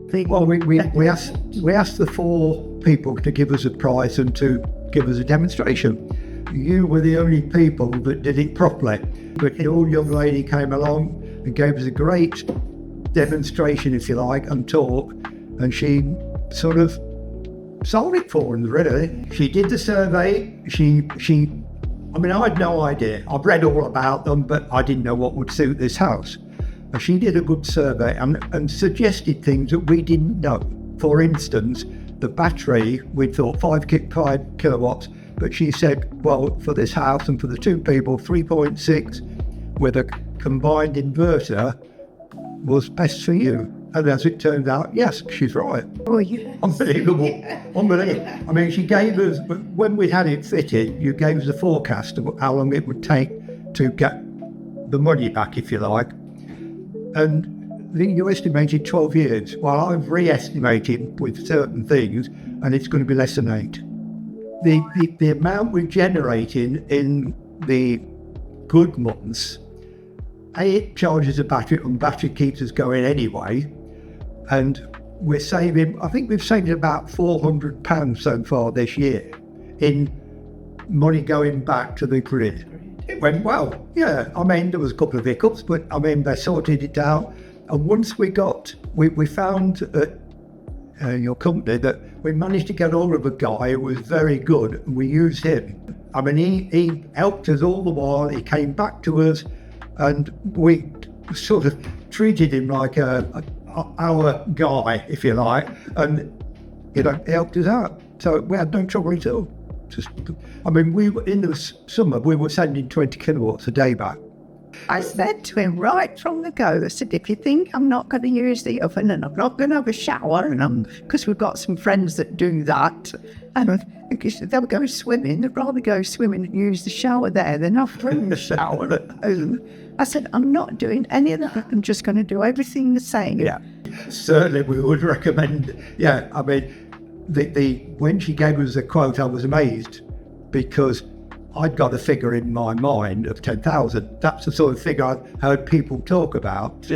thing? Well, we asked the 4 people to give us a prize and to give us a demonstration. You were the only people that did it properly. But the old young lady came along and gave us a great demonstration, if you like, and talk, and she sort of sold it for us, really. She did the survey. I mean, I had no idea. I've read all about them, but I didn't know what would suit this house. And she did a good survey and suggested things that we didn't know. For instance, the battery, we thought 5 kilowatts, but she said, well, for this house and for the 2 people, 3.6 with a combined inverter was best for you. And as it turned out, yes, she's right. Oh, yeah. Unbelievable. Unbelievable. I mean, she gave us, when we had it fitted, you gave us a forecast of how long it would take to get the money back, if you like. And you estimated 12 years. Well, I've re-estimated with certain things, and it's going to be less than 8. The amount we're generating in the good months, it charges a battery, and battery keeps us going anyway. And we're saving, I think we've saved about £400 so far this year in money going back to the grid. It went well, yeah. I mean, there was a couple of hiccups, but I mean, they sorted it out. And once we found at your company that we managed to get hold of a guy who was very good, and we used him. I mean, he helped us all the while. He came back to us, and we sort of treated him like our guy, if you like, and he helped us out. So we had no trouble at all. I mean, in the summer, we were sending 20 kilowatts a day back. I said to him right from the go, I said, if you think I'm not going to use the oven and I'm not going to have a shower, because we've got some friends that do that, and they'll go swimming, they'd rather go swimming and use the shower there than offering the shower at home. I said, I'm not doing any of that. I'm just going to do everything the same. Yeah, certainly we would recommend. Yeah, I mean, when she gave us a quote, I was amazed because I'd got a figure in my mind of 10,000. That's the sort of figure I'd heard people talk about,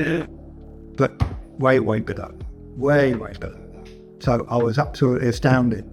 but way below. Way below. So I was absolutely astounded.